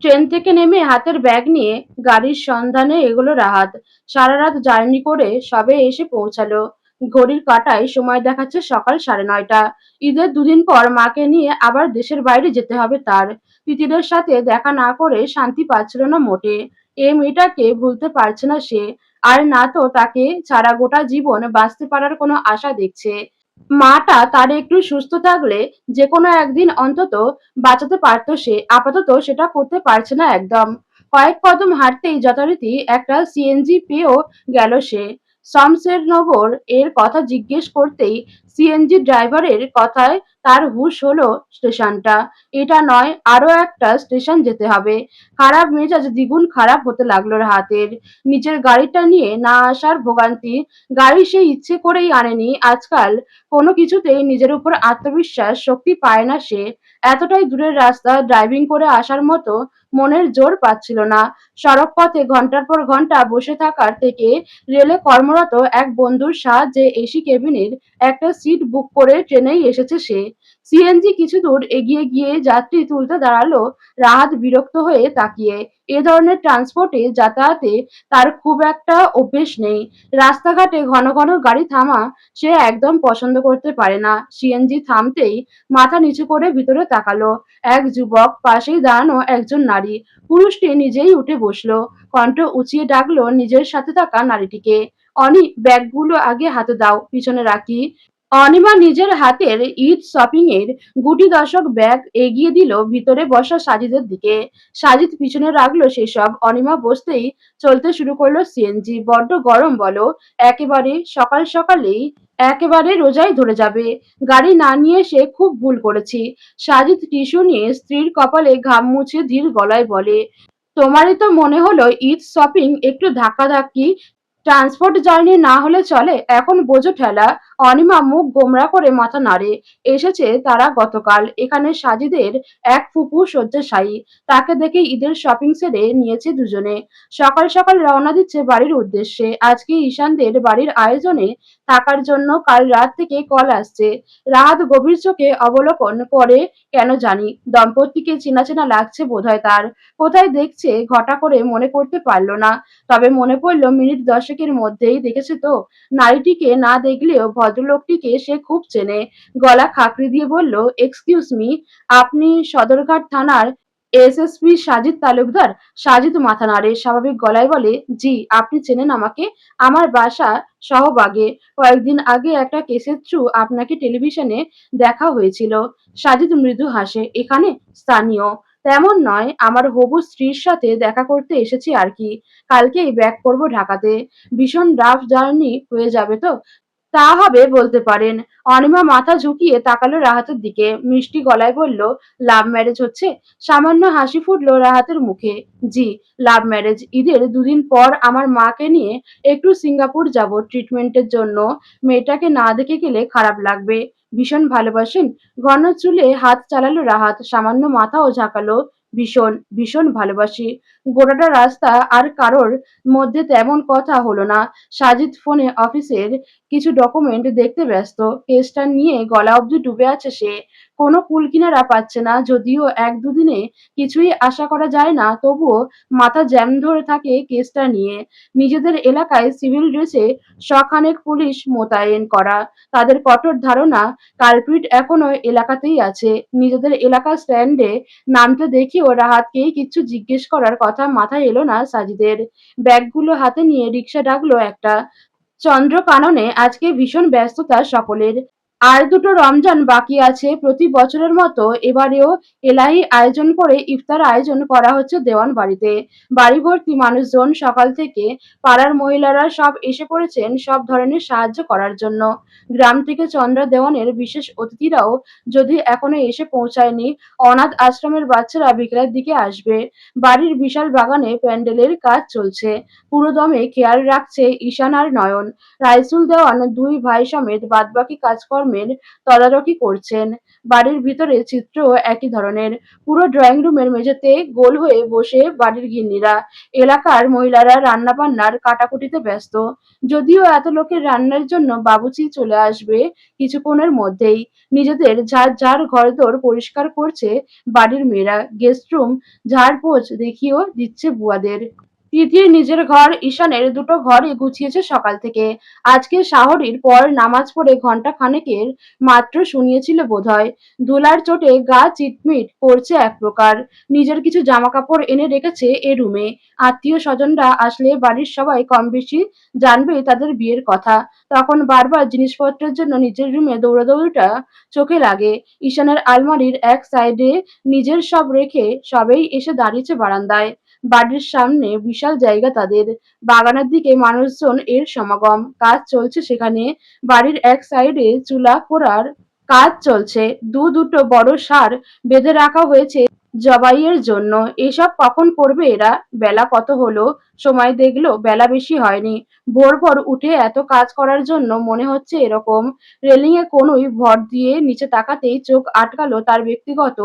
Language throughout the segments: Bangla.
ট্রেন থেকে নেমে হাতের ব্যাগ নিয়ে গাড়ির সন্ধানে এগোলো রাহাত। সারা রাত জার্নি করে সবে এসে পৌঁছালো। ঘড়ির কাঁটায় সময় দেখাচ্ছে সকাল 9:30। ঈদের দুদিন পর মাকে নিয়ে আবার দেশের বাইরে যেতে হবে তার। তিতিরের সাথে দেখা না করে শান্তি পাচ্ছিল না মোটে। এই মেয়েটাকে ভুলতে পারছে না সে। আর না তো তাকে ছাড়া গোটা জীবন বাঁচতে পারার কোনো আশা দেখছে। মাটা তার একটু সুস্থ থাকলে যেকোনো একদিন অন্তত বাঁচাতে পারত সে। আপাতত সেটা করতে পারছে না একদম। কয়েক কদম হাঁটতেই যথারীতি একটা সিএনজি পেয়েও গেল সে। শমশেরনগর এর কথা জিজ্ঞেস করতেই সিএনজি ড্রাইভারের কথায় তার হুঁশ হলো স্টেশনটা। এটা নয়, আরো একটা স্টেশন যেতে হবে। খারাপ মেজাজ দ্বিগুণ খারাপ হতে লাগলো রাহাতের। নিজের গাড়িটা নিয়ে না আসার ভোগান্তি। গাড়ি সে ইচ্ছে করেই আনেনি। আজকাল কোনো কিছুতেই নিজের উপর আত্মবিশ্বাস শক্তি পায় না সে। এতটাই দূরের রাস্তা ড্রাইভিং করে আসার মতো মনের জোর পাচ্ছিল না। সড়ক পথে ঘন্টার পর ঘন্টা বসে থাকার থেকে রেলে কর্মরত এক বন্ধুর সাহায্যে এসি কেবিনের একটা সিট বুক করে ট্রেনেই এসেছে সে। সিএনজি কিছু দূর এগিয়ে গিয়ে যাত্রী তুলতে দাঁড়ালো রাহাত বিরক্ত হয়ে তাকিয়ে। এ ধরনের ট্রান্সপোর্টে যাতায়াতে তার খুব একটা অভ্যেস নেই। রাস্তাঘাটে ঘন ঘন গাড়ি থামা সে একদম পছন্দ করতে পারে না। সিএনজি থামতেই মাথা নিচু করে ভিতরে তাকালো। এক যুবক, পাশেই দাঁড়ানো একজন নারী। পুরুষটি নিজেই উঠে বসলো। কণ্ঠ উঁচিয়ে ডাকলো নিজের সাথে থাকা নারীটিকে। অনি, ব্যাগগুলো আগে হাতে দাও, পিছনে রাখি। অনিমা নিজের হাতের ঈদ শপিং এর গুটি দশক ব্যাগ এগিয়ে দিল ভিতরে বসা সাজিদের দিকে। সাজিদ পিছনে রাখলো সেসব। অনিমা বসতেই চলতে শুরু করলো সিএনজি। বড্ড গরম বলো? একেবারে সকাল সকালেই একেবারে রোজাই ধরে যাবে। গাড়ি না নিয়ে এসে খুব ভুল করেছি। সাজিদ টিস্যু নিয়ে স্ত্রীর কপালে ঘাম মুছে ধীর গলায় বলে, তোমারই তো মনে হলো ঈদ শপিং একটু ধাক্কাধাক্কি, ট্রান্সপোর্ট জার্নি না হলে চলে, এখন বোঝো ঠেলা। অনিমা মুখ গোমড়া করে মাথা নাড়ে। এসেছে তারা গতকাল। এখানে সাজিদের এক ফুপু শয্যাশায়ী। তাকে দেখে ঈদের শপিং সেরে নিয়েছে দুজনে। সকাল সকাল রওনা দিচ্ছে বাড়ির উদ্দেশ্যে। আজকে ঈশানদের বাড়ির আয়োজনে থাকার জন্য কাল রাত থেকে কল আসছে। রাহাত গভীর চোখে অবলোকন করে। কেন জানি দম্পতিকে চেনা চেনা লাগছে বোধহয় তার। কোথায় দেখছে ঘটা করে মনে করতে পারল না। তবে মনে পড়ল মিনিট 10-এর মধ্যেই দেখেছে তো। নারীটিকে না দেখলেও ভদ্রলোকটিকে সে খুব চেনে। গলা খাকড়ি দিয়ে বলল, এক্সকিউজ মি, আপনি সদরঘাট থানার এসএসপি সাজিদ তালুকদার? সাজিদ মাথা নাড়ে। স্বাভাবিক গলায় বলে, জি। আপনি চেনেন আমাকে? আমার বাসা শাহবাগে। কয়েকদিন আগে একটা কেসের থ্রু আপনাকে টেলিভিশনে দেখা হয়েছিল। সাজিদ মৃদু হাসে। এখানে? স্থানীয় তেমন নয়, আমার হবু স্ত্রীর সাথে দেখা করতে এসেছি আর কি। কালকেই ব্যাক করবো ঢাকাতে। ভীষণ রাফ জার্নি হয়ে যাবে তো? তা হবে বলতে পারেন। অনিমা মাথা ঝুঁকিয়ে তাকালো রাহাতের দিকে। মিষ্টি গলায় বলল, লাভ ম্যারেজ হচ্ছে? সামান্য হাসি ফুটলো রাহাতের মুখে। জি, লাভ ম্যারেজ। ঈদের দুদিন পর আমার মাকে নিয়ে একটু সিঙ্গাপুর যাব ট্রিটমেন্টের জন্য। মেয়েটাকে না দেখে গেলে খারাপ লাগবে। ভীষণ ভালোবাসেন? ঘন চুলে হাত চালালো রাহাত। সামান্য মাথাও ঝাঁকালো। ভীষণ, ভীষণ ভালোবাসি। গোটাটা রাস্তা আর কারোর মধ্যে তেমন কথা হলো না। সাজিদ ফোনে অফিসের কিছু ডকুমেন্ট দেখতে ব্যস্ত। কেসটা নিয়ে গলা অবধি ডুবে আছে সে। কোনো কুলকিনারা পাচ্ছে না। যদিও 1-2 দিনে কিছুই আশা করা যায় না, তবুও মাথা জ্যাম ধরে থাকে কেসটা নিয়ে। নিজেদের এলাকায় সিভিল ড্রেসে শখানেক পুলিশ মোতায়েন করা। তাদের কঠোর ধারণা কালপ্রিট এখনো এলাকাতেই আছে। নিজেদের এলাকার স্ট্যান্ডে নামতে দেখেও রাহাতকেই কিচ্ছু জিজ্ঞেস করার কথা মাথায় এলো না সাজিদের। ব্যাগগুলো হাতে নিয়ে রিকশা ডাকলো একটা। চন্দ্রকাননে আজকে ভীষণ ব্যস্ততা সকলের। আর দুটো রমজান বাকি আছে। প্রতি বছরের মতো এবারেও এলাহি আয়োজন করে ইফতার আয়োজন করা হচ্ছে দেওয়ান বাড়িতে। বাড়ি ভর্তি মানুষজন। সকাল থেকে পাড়ার মহিলারা সব এসে পড়েছেন সব ধরনের সাহায্য করার জন্য। গ্রাম থেকে চন্দ্রা দেওয়ানের বিশেষ অতিথিরাও যদি এখনো এসে পৌঁছায়নি। অনাথ আশ্রমের বাচ্চারা বিকেলের দিকে আসবে। বাড়ির বিশাল বাগানে প্যান্ডেলের কাজ চলছে। পুরোদমে খেয়াল রাখছে ঈশান আর নয়ন। রাইসুল দেওয়ান দুই ভাই সমেত বাদবাকি কাজকর্মে রুমের তদারকি করছেন। বাড়ির ভিতরে চিত্রও একই ধরনের। পুরো ড্রয়িং রুমের মেঝেতে গোল হয়ে বসে বাড়ির গিন্নিরা, এলাকার মহিলারা রান্নাবান্নার কাটাকুটিতে ব্যস্ত। যদিও এত লোকের রান্নার জন্য বাবুর্চি চলে আসবে কিছুক্ষণের মধ্যেই। নিজেদের যার যার ঘরদোর পরিষ্কার করছে বাড়ির মেয়েরা, গেস্ট রুম ঝাড়পোছ দেখিয়েও দিচ্ছে বুয়াদের। তিথির নিজের ঘর ঈশানের দুটো ঘরই গুছিয়েছে সকাল থেকে। আজকে শাহরির পর নামাজ পড়ে ঘন্টা খানেকের মাত্র শুনিয়েছিল বোধহয়। ধুলার চোটে গা চিটমিট করছে এক প্রকার। নিজের কিছু জামা কাপড় এনে রেখেছে এ রুমে। আত্মীয় স্বজনরা আসলে বাড়ির সবাই কম বেশি জানবে তাদের বিয়ের কথা। তখন বারবার জিনিসপত্রের জন্য নিজের রুমে দৌড়াদৌড়িটা চোখে লাগে। ঈশানের আলমারির এক সাইডে নিজের সব রেখে সবেই এসে দাঁড়িয়েছে বারান্দায়। বাড়ির সামনে বিশাল জায়গা তাদের। বাগানের দিকে মানুষজন এর সমাগম। কাজ চলছে সেখানে। বাড়ির এক সাইডে চুলা করার কাজ চলছে। দুটো বড় ষাঁড় বেঁধে রাখা হয়েছে জবাইয়ের জন্য। এসব কখন করবে এরা? বেলা কত হলো? সময় দেখলো বেলা বেশি হয়নি। ভোর ভোর উঠে এত কাজ করার জন্য মনে হচ্ছে এরকম। রেলিং এ কনুই ভর দিয়ে নিচে তাকাতেই চোখ আটকালো তার ব্যক্তিগত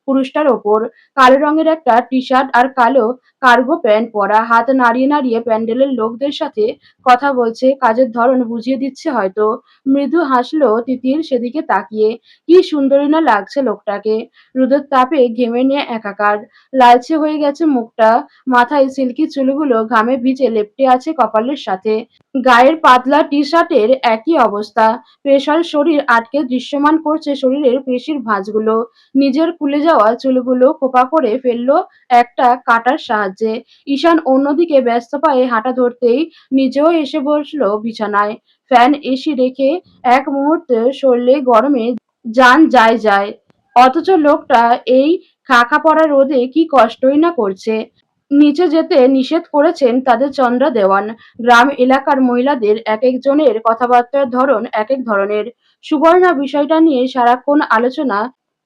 পুরুষটার ওপর। কালো রঙের একটা টি-শার্ট আর কালো কার্গো প্যান্ট পরা, হাত নাড়িয়ে নাড়িয়ে প্যান্ডেলের লোকদের সাথে কথা বলছে, কাজের ধরন বুঝিয়ে দিচ্ছে হয়তো। মৃদু হাসলো তিতির সেদিকে তাকিয়ে। কি সুন্দরী না লাগছে লোকটাকে। রোদের তাপে ঘেমে নিয়ে একাকার। লালচে হয়ে গেছে মুখটা, মাথায় সিল্কি চুলগুলো ঘামে ভিজে লেপ্টে আছে কপালের সাথে। গায়ের পাতলা টি-শার্টের একই অবস্থা। পেশাল শরীর আটকে দৃশ্যমান করছে শরীরের পেশির ভাঁজগুলো। নিজের খুলে যাওয়া চুলগুলো খোপা করে ফেললো একটা কাঁটার সাহায্যে। ঈশান অন্যদিকে ব্যস্ত পায়ে হাঁটা ধরতেই নিজেও এসে বসলো বিছানায়। ফ্যান এসি রেখে এক মুহূর্তে সরলে গরমে জান যায় যায়। অথচ লোকটা এই খাঁখা পড়া রোদে কি কষ্টই না করছে। নিচে যেতে নিষেধ করেছেন তাদের চন্দ্রা দেওয়ান। গ্রাম এলাকার মহিলাদের একেকজনের কথাবার্তার ধরন একেক ধরনের। সুবর্ণা বিষয়টা নিয়ে সারাক্ষণ আলোচনা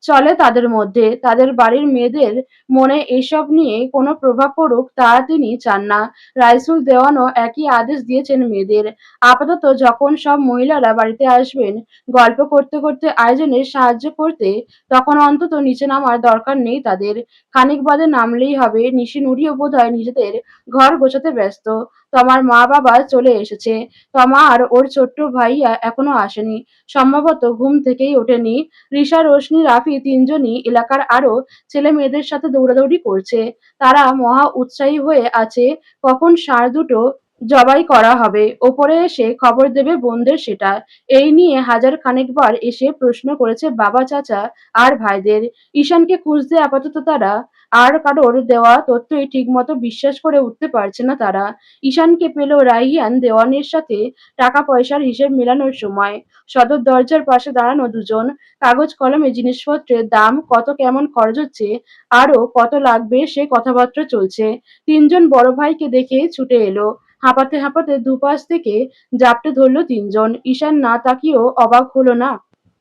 চলে তাদের মধ্যে। তাদের বাড়ির মেয়েদের মনে এসব নিয়ে কোনো প্রভাব পড়ুক তা তিনি চান না। রাইসুল দেওয়ানও একই আদেশ দিয়েছেন মেয়েদের। আপাতত যখন সব মহিলারা বাড়িতে আসবেন গল্প করতে করতে আয়োজনে সাহায্য করতে, তখন অন্তত নিচে নামার দরকার নেই তাদের। খানিক বাদে নামলেই হবে। নিশি নুরিও বোধহয় নিজেদের ঘর গোছাতে ব্যস্ত। তমার মা বাবা চলে এসেছে। তমা আর ওর ছোট্ট ভাইয়া এখনো আসেনি। সম্ভবত ঘুম থেকেই ওঠেনি। রিশা, রোশনি, রাফি তিনজনই এলাকার আরো ছেলে মেয়েদের সাথে দৌড়াদৌড়ি করছে। তারা মহা উৎসাহী হয়ে আছে কখন ষাঁড় দুটো জবাই করা হবে। ওপরে এসে খবর দেবে বোনদের সেটা। এই নিয়ে হাজার খানেকবার এসে প্রশ্ন করেছে বাবা, চাচা আর ভাইদের। ঈশানকে খুঁজতে আপাতত তারা আর কারোর দেওয়া তথ্যই ঠিকমতো বিশ্বাস করে উঠতে পারছে না তারা। ঈশানকে পেল রাইহান দেওয়ানের সাথে টাকা পয়সার হিসেব মেলানোর সময়। সদর দরজার পাশে দাঁড়ানো দুজন, কাগজ কলমে জিনিসপত্রের দাম কত, কেমন খরচ হচ্ছে, আরো কত লাগবে সে কথাবার্তা চলছে। তিনজন বড় ভাইকে দেখে ছুটে এলো। হাঁপাতে হাঁপাতে দুপাশ থেকে জাপটে ধরলো তিনজন। ঈশান না তাকিয়েও অবাক হলো না।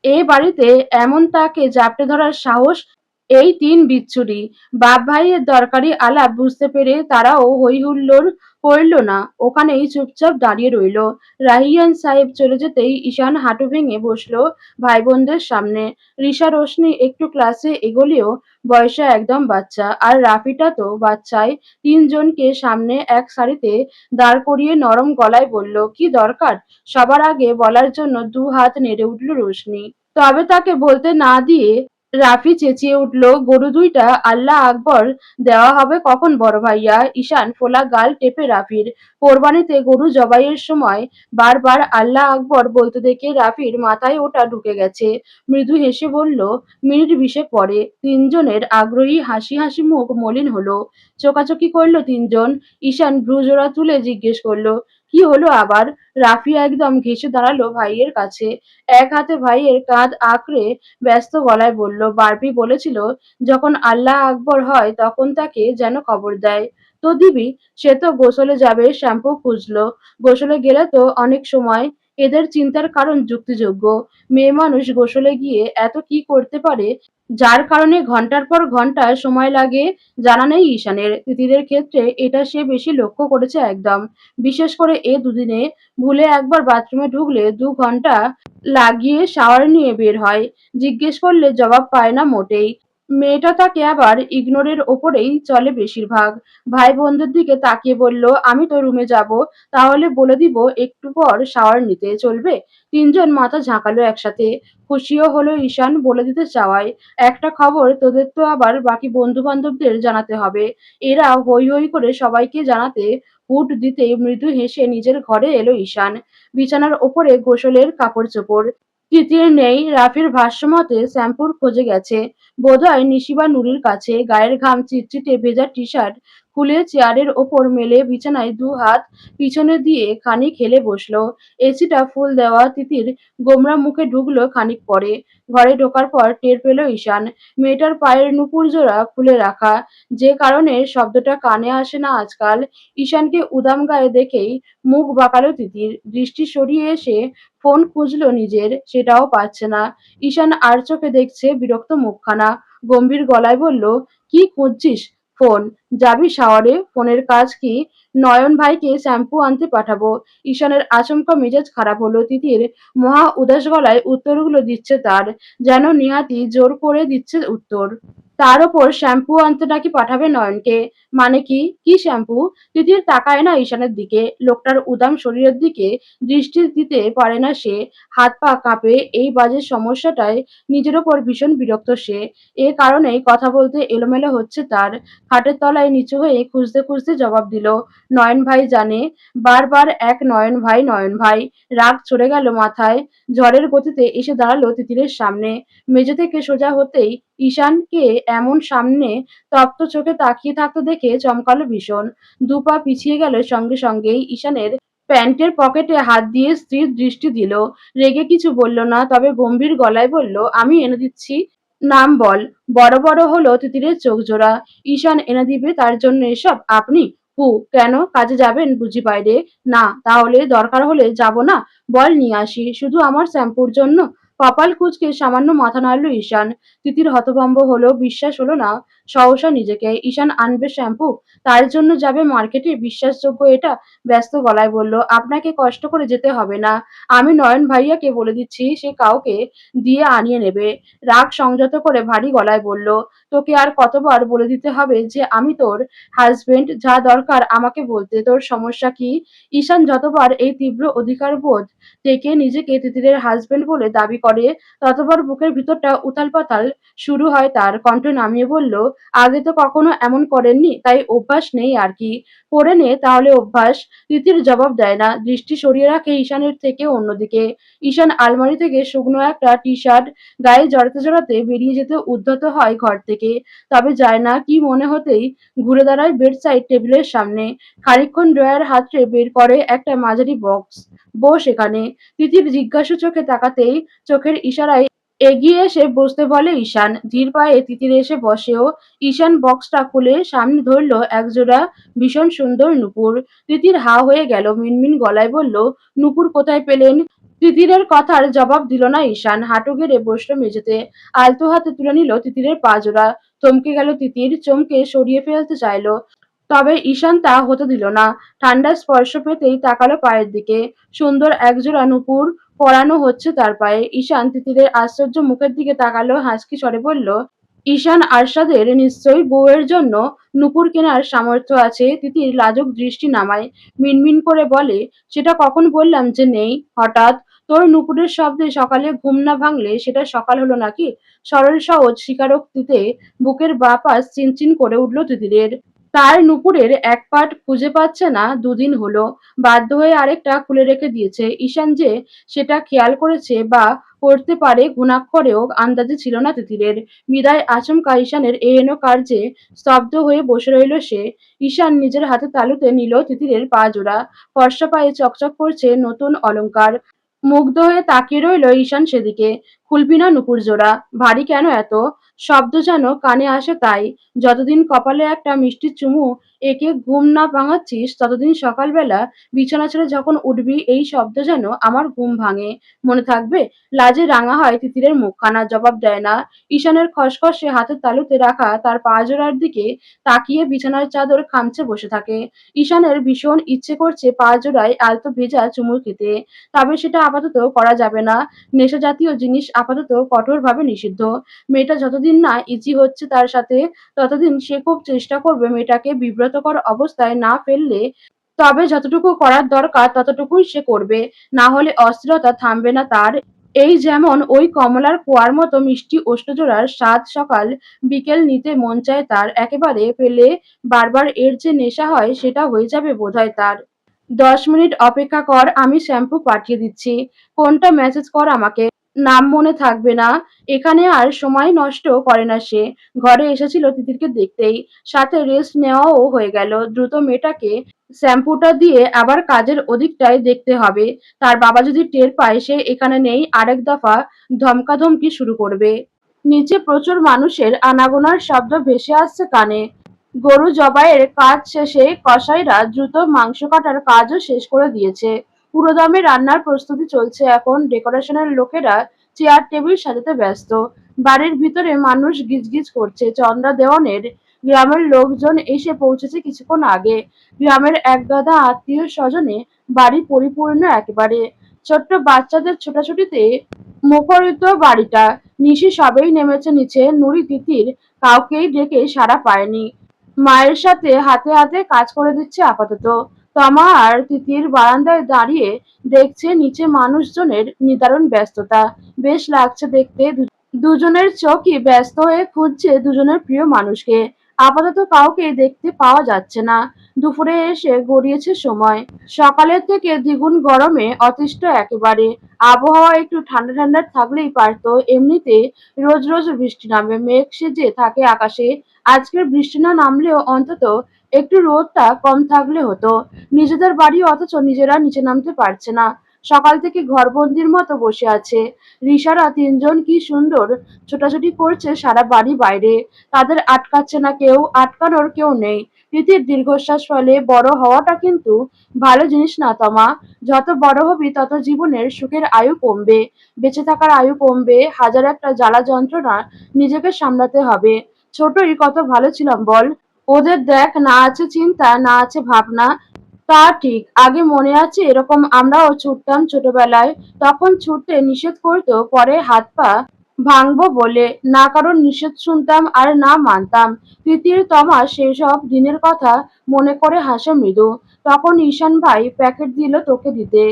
এ বাড়িতে এমন তাকে জাপটে ধরার সাহস! এই তিন বিচ্ছুরি বাপ ভাইয়ের দরকারি আলাপ বুঝতে পেরে তারাও হই হুল্লোড় করল না, ওখানেই চুপচাপ দাঁড়িয়ে রইল। রাহিয়ান সাহেব চলে যেতেই ঈশান হাঁটু ভেঙে বসলো ভাই বোনদের সামনে। রিশা, রোশনি একটু ক্লাসে এগোলেও বয়সে একদম বাচ্চা, আর রাফিটা তো বাচ্চাই। তিনজনকে সামনে এক সারিতে দাঁড় করিয়ে নরম গলায় বলল, কি দরকার? সবার আগে বলার জন্য দু হাত নেড়ে উঠল রোশনি। তবে তাকে বলতে না দিয়ে রাফি চেঁচিয়ে উঠল, গরু দুইটা আল্লাহ আকবর দেওয়া হবে কখন বড় ভাইয়া? ঈশান ফোলা গাল টেপে রাফির। কোরবানিতে গরু জবাইয়ের সময় বারবার আল্লাহ আকবর বলতে দেখে রাফির মাথায় ওটা ঢুকে গেছে। মৃদু হেসে বলল, মিনিট 20 পরে। তিনজনের আগ্রহী হাসি হাসি মুখ মলিন হলো। চোকাচোকি করলো তিনজন। ঈশান ভ্রুজোড়া তুলে জিজ্ঞেস করলো, কি হলো আবার? রাফি একদম ঘেঁষে দাঁড়ালো ভাইয়ের কাছে। এক হাতে ভাইয়ের কাঁধ আঁকড়ে ব্যস্ত গলায় বলল, বারবি বলেছিল যখন আল্লাহ আকবর হয় তখন তাকে যেন খবর দেয়। তো দিবি? সে তো গোসলে যাবে, শ্যাম্পু খুঁজলো। গোসলে গেলে তো অনেক সময়। এদের চিন্তার কারণ যুক্তিযোগ্য। মেয়ে মানুষ গোসলে গিয়ে এত কি করতে পারে যার কারণে ঘন্টার পর ঘন্টা সময় লাগে জানা নেই ঈশানের। তিতিরের ক্ষেত্রে এটা সে বেশি লক্ষ্য করেছে একদম। বিশেষ করে এ দুদিনে ভুলে একবার বাথরুমে ঢুকলে ২ ঘন্টা লাগিয়ে শাওয়ার নিয়ে বের হয়। জিজ্ঞেস করলে জবাব পায় না মোটেই। মেয়েটা তাকে আবার ইগনোরের ওপরেই চলে বেশিরভাগ। ভাই বোনদের দিকে তাকিয়ে বলল, আমি তো রুমে যাব, তাহলে বলে দিব একটু পর শাওয়ার নিতে, চলবে? তিনজন মাথা ঝাঁকালো একসাথে। খুশিও হলো ঈশান বলে দিতে চাওয়ায়। একটা খবর তোদের তো আবার বাকি বন্ধু-বান্ধবদের জানাতে হবে। এরা হৈ হৈ করে সবাইকে জানাতে হুট দিতেই মৃদু হেসে নিজের ঘরে এলো ঈশান। বিছানার ওপরে গোসলের কাপড়-চোপড়। তিতির নেই, রাফির ভাষ্যমতে শ্যাম্পুর খোঁজে গেছে। বোধহয় নিশি বা নুরির কাছে। গায়ের ঘাম চিটচিটে ভেজা টি-শার্ট খুলে চেয়ারের ওপর মেলে বিছানায় ২ হাত পিছনে দিয়ে খানিক হেলে বসলো। এসিটা ফুল দেওয়া। তিতির গোমড়া মুখে ঢুকলো খানিক পরে। ঘরে ঢোকার পর টের পেল ঈশান, মেয়েটার পায়ের নূপুরজোড়া খুলে রাখা। যে কারণে শব্দটা কানে আসে না আজকাল। ঈশানকে উদাম গায়ে দেখেই মুখ বাঁকালো তিতির। দৃষ্টি সরিয়ে এসে ফোন খুঁজলো নিজের, সেটাও পাচ্ছে না। ঈশান আর চোখে দেখছে বিরক্ত মুখখানা। গম্ভীর গলায় বলল, কি খুঁজছিস? ফোন। যাবি শাওয়ারে? ফোনের কাজ কি? নয়ন ভাইকে শ্যাম্পু আনতে পাঠাবো। ঈশানের আচমকা মেজাজ খারাপ হলো। তিতির মহা উদাস গলায় উত্তরগুলো দিচ্ছে তার, যেন নিহাতি জোর করে দিচ্ছে উত্তর। তার ওপর শ্যাম্পু আনতে নাকি পাঠাবে নয়নকে। মানে কি? কি শ্যাম্পু? তিতির তাকায় না ঈশানের দিকে। লোকটার উদাম শরীরের দিকে দৃষ্টি দিতে পারে না সে। হাত পা কাঁপে। এই বাজে সমস্যাটায় নিজের ওপর ভীষণ বিরক্ত সে। এ কারণেই কথা বলতে এলোমেলো হচ্ছে তার। খাটের তলায় নিচু হয়ে খুঁজতে খুঁজতে জবাব দিল, নয়ন ভাই জানে। বারবার এক নয়ন ভাই, নয়ন ভাই। রাগ চড়ে গেল মাথায়। ঝড়ের গতিতে এসে দাঁড়ালো তিতিরের সামনে। মেঝে থেকে সোজা হতেই ঈশানকে এমন সামনে তপ্ত চোখে তাকিয়ে থাকতে দেখে চমকালো ভীষণ। ২ পা পিছিয়ে গেল সঙ্গে সঙ্গেই। ঈশানের প্যান্টের পকেটে হাত দিয়ে স্থির দৃষ্টি দিল। রেগে কিছু বলল না, তবে গম্ভীর গলায় বলল, আমি এনে দিচ্ছি। নাম বল। বড় বড় হলো তিতিরের চোখজোড়া। ঈশান এনে দিবে তার জন্য এসব? আপনি? হু, কেন? কাজে যাবেন বুঝি বাইরে? না, তাহলে দরকার হলে যাব না? বল নিয়ে আসি। শুধু আমার শ্যাম্পুর জন্য? কপাল কুঁচকে সামান্য মাথা নাড়ল ঈশান। তিতির হতভম্ব হলো, বিশ্বাস হলো না সহসা নিজেকে। ঈশান আনবে শ্যাম্পু? তার জন্য যাবে মার্কেটে? বিশ্বাসযোগ্য এটা? ব্যস্ত গলায় বলল, আপনাকে কষ্ট করে যেতে হবে না। আমি নয়ন ভাইয়াকে বলে দিচ্ছি, সে কাউকে দিয়ে আনিয়ে নেবে। রাগ সংযত করে ভারী গলায় বলল, তোকে আর কতবার বলে দিতে হবে যে আমি তোর হাজবেন্ড? যা দরকার আমাকে বলতে, তোর সমস্যা কি? ঈশান যতবার এই তীব্র অধিকারবোধ থেকে নিজেকে তিতিরের হাজবেন্ড বলে দাবি করে, ততবার বুকের ভিতরটা উথাল-পাথাল শুরু হয় তার। কণ্ঠ নামিয়ে বলল, আগে তো কখনো এমন করেননি, তাই অভ্যাস নেই আর কি। করে নে তাহলে অভ্যাস। তিতির জবাব দেয় না। দৃষ্টি সরিয়ে রাখে ঈশানের থেকে অন্যদিকে। ঈশান আলমারি থেকে শুকনো একটা টি-শার্ট গায়ে জড়াতে জড়াতে বেরিয়ে যেতে উদ্যত হয় ঘর থেকে। তবে যায় না। কি মনে হতেই ঘুরে দাঁড়ায় বেড সাইড টেবিলের সামনে। খানিকক্ষণ ড্রয়ার হাতড়ে বের করে একটা মাঝারি বক্স। বস এখানে। তিতির জিজ্ঞাসু চোখে তাকাতেই চোখের ইশারায় এগিয়ে এসে বসতে বলে ঈশান। ধীর পায়ে তিতির এসে বসেও। ঈশান বক্সটা খুলে সামনে ধরল একজোড়া ভীষণ সুন্দর নূপুর। তিতির হা হয়ে গেল। মিনমিন গলায় বলল, নূপুর কোথায় পেলেন? তিতিরের কথার জবাব দিল না ঈশান। হাঁটু গেড়ে বসল মেঝেতে। আলতো হাতে তুলে নিল তিতিরের পা জোড়া। থমকে গেল তিতির। চমকে সরিয়ে ফেলতে চাইল। তবে ঈশান তা হতে দিল না। ঠান্ডা স্পর্শ পেতেই তাকালো পায়ের দিকে। সুন্দর একজোড়া নূপুর পরানো হচ্ছে তার পায়ে। ঈশান তিতিরের আশ্চর্য মুখের দিকে তাকালো, হাসকি স্বরে বলল, ঈশান আরশাদের নিশ্চয়ই বউয়ের জন্য নূপুর কেনার সামর্থ্য আছে। তিতির লাজুক দৃষ্টি নামায়। মিনমিন করে বলে, সেটা কখন বললাম যে নেই? হঠাৎ তোর নূপুরের শব্দে সকালে ঘুম না ভাঙলে সেটা সকাল হলো নাকি? সরল সহজ স্বীকারোক্তিতে বুকের বাঁ পাশ চিনচিন করে উঠল তিতিরের। তার নূপুরের এক পাট খুঁজে পাচ্ছে না ২ দিন হলো। বাধ্য হয়ে আরেকটা খুলে রেখে দিয়েছে। ঈশান যে সেটা খেয়াল করেছে বা করতে পারে ঘুণাক্ষরেও আন্দাজে ছিল না তিতিরের। বিদায় আচমকা ঈশানের এহেন কার্যে স্তব্ধ হয়ে বসে রইল সে। ঈশান নিজের হাতে তালুতে নিল তিতিরের পা জোড়া। ফর্সা পায়ে চকচক করছে নতুন অলংকার। মুগ্ধ হয়ে তাকিয়ে রইল ঈশান সেদিকে। খুলবি না নূপুর জোড়া? ভারী কেন এত? শব্দ যেন কানে আসে তাই। যতদিন কপালে একটা মিষ্টি চুমু এঁকে ঘুম না ভাঙাচ্ছিস ততদিন সকালবেলা বিছানা ছেড়ে যখন উঠবি এই শব্দ যেন আমার ঘুম ভাঙে। মনে থাকবে? লাজে রাঙা হয় তিতিরের মুখখানা, জবাব দেয় না। ঈশানের খসখসে হাতের তালুতে রাখা তার পা জোড়ার দিকে তাকিয়ে বিছানার চাদর খামচে বসে থাকে। ঈশানের ভীষণ ইচ্ছে করছে পা জোড়ায় আলতো ভেজা চুমু খেতে। তবে সেটা আপাতত করা যাবে না। নেশা জাতীয় জিনিস আপাতত কঠোরভাবে নিষিদ্ধ। মেয়েটা যতদিন না ইচি হচ্ছে তার সাথে, ততদিন সে খুব চেষ্টা করবে মেয়েটাকে বিব্রতকর অবস্থায় না ফেললে। তবে যতটুকু করার দরকার ততটুকুই সে করবে। না হলে অস্থিরতা থামবে না তার। এই যেমন ওই কমলার কুয়ার মতো মিষ্টি ওষ্ঠজোড়ার স্বাদ সকাল বিকেল নিতে মন চায় তার, একেবারে পেলে বারবার এর যে নেশা হয় সেটা হয়ে যাবে বোধহয় তার। 10 মিনিট অপেক্ষা কর, আমি শ্যাম্পু পাঠিয়ে দিচ্ছি। কোনটা মেসেজ কর আমাকে। নাম মনে থাকবে না। এখানে আর সময় নষ্ট করে না সে। ঘরে এসেছিল তিতিরকে দেখতেই। সাথে রেস্ট নেওয়াও হয়ে গেল। দ্রুত মেয়েটাকে শ্যাম্পুটা দিয়ে আবার কাজের ওদিকটায় দেখতে হবে। তার বাবা যদি টের পায় সে এখানে নেই আরেক দফা ধমকাধমকি শুরু করবে। নিচে প্রচুর মানুষের আনাগোনার শব্দ ভেসে আসছে কানে। গরু জবাইয়ের কাজ শেষে কসাইরা দ্রুত মাংস কাটার কাজও শেষ করে দিয়েছে। পুরোদমে রান্নার প্রস্তুতি চলছে এখন। ডেকোরেশনের লোকেরা চেয়ার টেবিল সাজাতে ব্যস্ত। বাড়ির ভিতরে মানুষ গিজগিজ করছে। চন্দ্রা দেওয়ানের গ্রামের লোকজন এসে পৌঁছেছে কিছুক্ষণ আগে। গ্রামের একগাদা আত্মীয় স্বজনে বাড়ি পরিপূর্ণ একেবারে। ছোট্ট বাচ্চাদের ছোটাছুটিতে মুখরিত বাড়িটা। নিশি সবেই নেমেছে নিচে। নুড়ি তিতির কাউকেই ডেকে সাড়া পায়নি। মায়ের সাথে হাতে হাতে কাজ করে দিচ্ছে আপাতত। তমা আর তিতির বারান্দায় দাঁড়িয়ে দেখছে নিচে মানুষজনের নিদারুণ ব্যস্ততা। বেশ লাগছে দেখতে। দুজনের চোখই ব্যস্ত হয়ে খুঁজছে দুজনের প্রিয় মানুষকে। আপাতত কাউকে দেখতে পাওয়া যাচ্ছে না। দুপুরে এসে গড়িয়েছে সময়। সকালের থেকে দ্বিগুণ গরমে অতিষ্ঠ একেবারে। আবহাওয়া একটু ঠান্ডা ঠান্ডা থাকলেই পারত। এমনিতে রোজ রোজ বৃষ্টি নামে, মেঘ সেজে থাকে আকাশে। আজকের বৃষ্টি না নামলেও অন্তত একটু রোদটা কম থাকলে হতো। নিজেদের বাড়ি অথচ নিজেরা নিচে নামতে পারছে না। সকাল থেকে ঘরবন্দির মতো বসে আছে। রিশারা তিনজন কি সুন্দর ছোটাছুটি করছে সারা বাড়ি বাইরে। তাদের আটকাচ্ছে না কেউ, আটকানোর কেউ নেই। তিতির দীর্ঘশ্বাস ফেলে। বড় হওয়াটা কিন্তু ভালো জিনিস না তমা। যত বড় হবি তত জীবনের সুখের আয়ু কমবে, বেঁচে থাকার আয়ু কমবে। হাজার একটা জ্বালা যন্ত্রণা নিজেকে সামলাতে হবে। ছোটই কত ভালো ছিলাম বল। ওদের দেখ, না আছে চিন্তা, না আছে ভাবনা। তা ঠিক। আগে মনে আছে এরকম আমরাও ছুটতাম ছোটবেলায়। তখন ছুটতে নিষেধ করতো, পরে হাত পা ভাঙবো বলে। না কারোর নিষেধ শুনতাম আর না মানতাম। তিতির তমা সেসব দিনের কথা মনে করে হাসে মৃদু। তখন ঈশান ভাই প্যাকেট দিল তোকে দিতে।